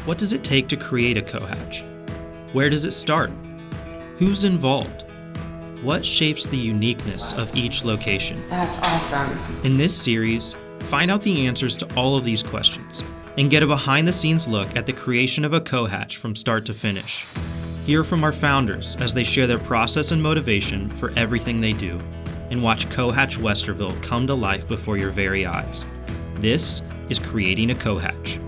What does it take to create a COhatch? Where does it start? Who's involved? What shapes the uniqueness of each location? That's awesome. In this series, find out the answers to all of these questions and get a behind-the-scenes look at the creation of a COhatch from start to finish. Hear from our founders as they share their process and motivation for everything they do, and watch COhatch Westerville come to life before your very eyes. This is Creating a COhatch.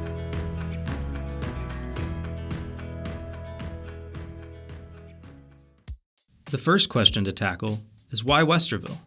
The first question to tackle is why Westerville?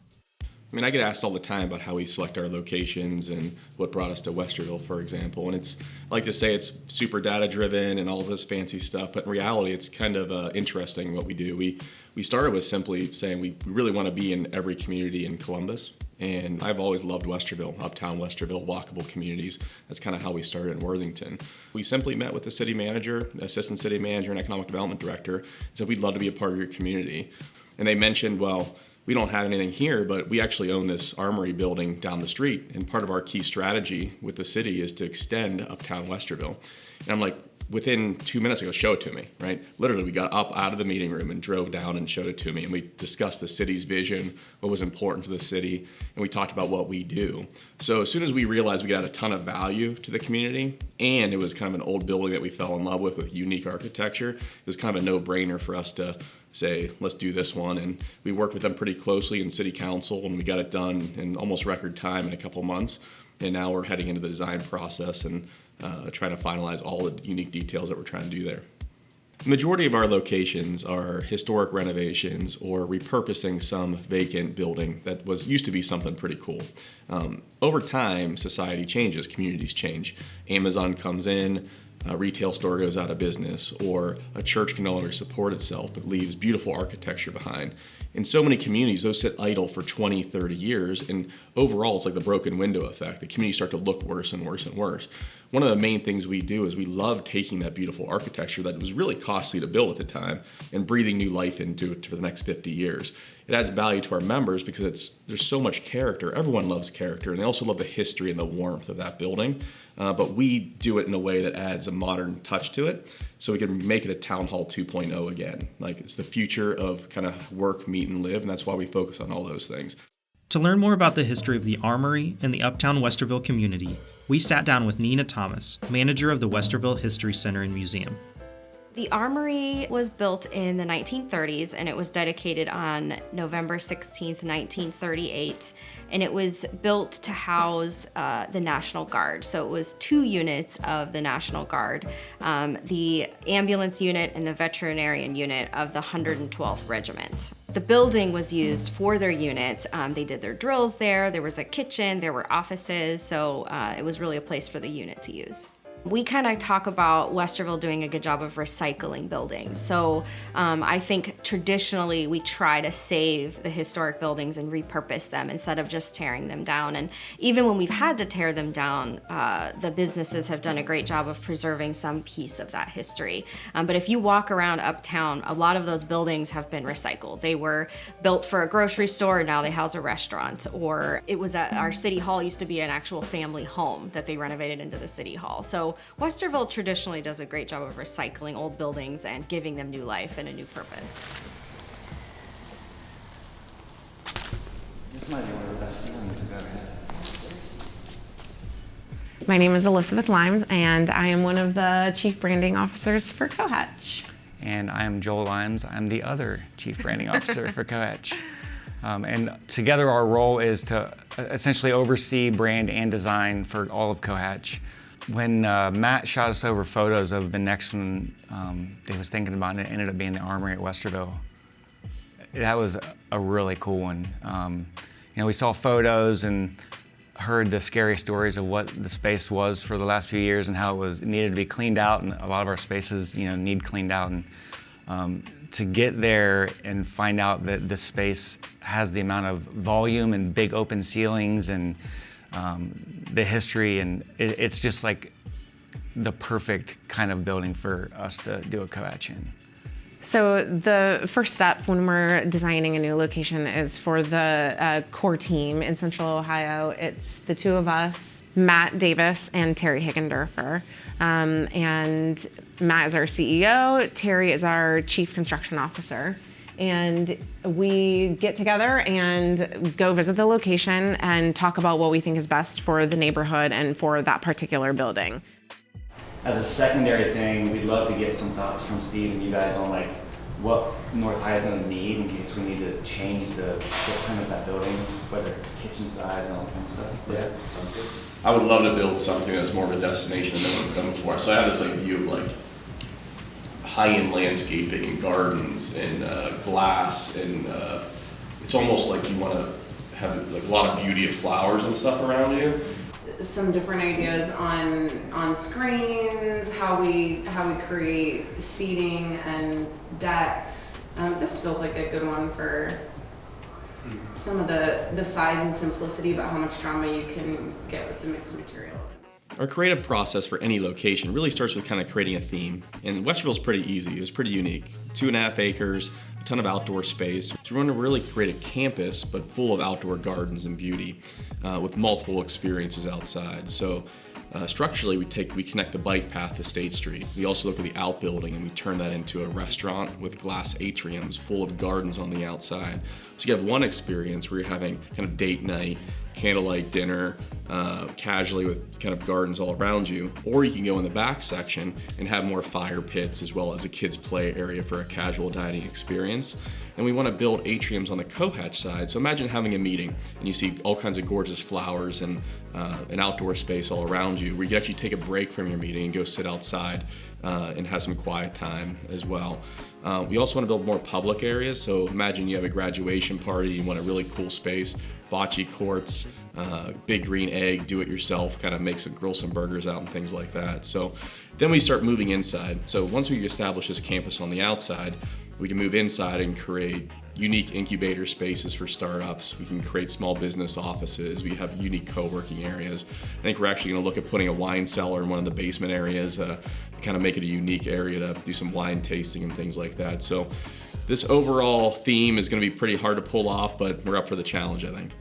I mean, I get asked all the time about how we select our locations and what brought us to Westerville, for example. And I like to say it's super data-driven and all of this fancy stuff, but in reality, it's kind of interesting what we do. We started with simply saying we really want to be in every community in Columbus. And I've always loved Westerville, uptown Westerville, walkable communities. That's kind of how we started in Worthington. We simply met with the city manager, assistant city manager, and economic development director, and said we'd love to be a part of your community. And they mentioned, well, we don't have anything here, but we actually own this armory building down the street. And part of our key strategy with the city is to extend uptown Westerville. And I'm like, within 2 minutes, I go, show it to me, right? Literally, we got up out of the meeting room and drove down and showed it to me. And we discussed the city's vision, what was important to the city, and we talked about what we do. So as soon as we realized we got a ton of value to the community, and it was kind of an old building that we fell in love with unique architecture, it was kind of a no-brainer for us to say, let's do this one. And we worked with them pretty closely in city council, and we got it done in almost record time in a couple months. And now we're heading into the design process and trying to finalize all the unique details that we're trying to do there. The majority of our locations are historic renovations or repurposing some vacant building that used to be something pretty cool. Over time, society changes, communities change. Amazon comes in, a retail store goes out of business, or a church can no longer support itself but leaves beautiful architecture behind. In so many communities, those sit idle for 20, 30 years, and overall it's like the broken window effect. The communities start to look worse and worse and worse. One of the main things we do is we love taking that beautiful architecture that was really costly to build at the time and breathing new life into it for the next 50 years. It adds value to our members because there's so much character. Everyone loves character, and they also love the history and the warmth of that building. But we do it in a way that adds a modern touch to it, so we can make it a Town Hall 2.0 again. Like, it's the future of kind of work, meet, and live, and that's why we focus on all those things. To learn more about the history of the Armory and the Uptown Westerville community, we sat down with Nina Thomas, manager of the Westerville History Center and Museum. The Armory was built in the 1930s, and it was dedicated on November 16th, 1938, and it was built to house the National Guard. So it was 2 units of the National Guard, the ambulance unit and the veterinarian unit of the 112th Regiment. The building was used for their units. They did their drills there. There was a kitchen, there were offices, so it was really a place for the unit to use. We kind of talk about Westerville doing a good job of recycling buildings. So I think traditionally we try to save the historic buildings and repurpose them instead of just tearing them down. And even when we've had to tear them down, the businesses have done a great job of preserving some piece of that history. But if you walk around uptown, a lot of those buildings have been recycled. They were built for a grocery store, now they house a restaurant. Or it was our city hall used to be an actual family home that they renovated into the city hall. So Westerville traditionally does a great job of recycling old buildings and giving them new life and a new purpose. This might be one of the best ceilings we've ever had. My name is Elisabeth Limes, and I am one of the Chief Branding Officers for COhatch. And I'm Joel Limes. I'm the other Chief Branding Officer for COhatch. And together our role is to essentially oversee brand and design for all of COhatch. When Matt shot us over photos of the next one that he was thinking about, and it ended up being the Armory at Westerville, that was a really cool one. We saw photos and heard the scary stories of what the space was for the last few years and how it needed to be cleaned out, and a lot of our spaces, need cleaned out. And to get there and find out that the space has the amount of volume and big open ceilings and the history, and it's just like the perfect kind of building for us to do a COhatch in. So the first step when we're designing a new location is for the core team in Central Ohio. It's the 2 of us Matt Davis and Terry Higgendorfer. And Matt is our CEO, Terry is our Chief Construction Officer. And we get together and go visit the location and talk about what we think is best for the neighborhood and for that particular building. As a secondary thing, we'd love to get some thoughts from Steve and you guys on like what North High is going to need in case we need to change the footprint of that building, whether it's kitchen size and all that kind of stuff. Yeah, sounds good. I would love to build something that's more of a destination than no one's done before. So I have this like view of like high-end landscaping and gardens and glass, and it's almost like you want to have like a lot of beauty of flowers and stuff around you. Some different ideas on screens, how we create seating and decks. This feels like a good one for some of the size and simplicity, but how much drama you can get with the mixed materials. Our creative process for any location really starts with kind of creating a theme. And Westerville's pretty easy, it's pretty unique. 2.5 acres, a ton of outdoor space. So we want to really create a campus, but full of outdoor gardens and beauty, with multiple experiences outside. So structurally, we connect the bike path to State Street. We also look at the outbuilding and we turn that into a restaurant with glass atriums full of gardens on the outside. So you have one experience where you're having kind of date night, candlelight dinner, casually with kind of gardens all around you, or you can go in the back section and have more fire pits as well as a kids play area for a casual dining experience. And we want to build atriums on the COhatch side. So imagine having a meeting and you see all kinds of gorgeous flowers and an outdoor space all around you where you can actually take a break from your meeting and go sit outside and have some quiet time as well. We also want to build more public areas. So imagine you have a graduation party, you want a really cool space, bocce courts, big green egg, do it yourself, kind of grill some burgers out and things like that. So then we start moving inside. So once we establish this campus on the outside, we can move inside and create unique incubator spaces for startups. We can create small business offices. We have unique co-working areas. I think we're actually going to look at putting a wine cellar in one of the basement areas, kind of make it a unique area to do some wine tasting and things like that. So this overall theme is going to be pretty hard to pull off, but we're up for the challenge, I think.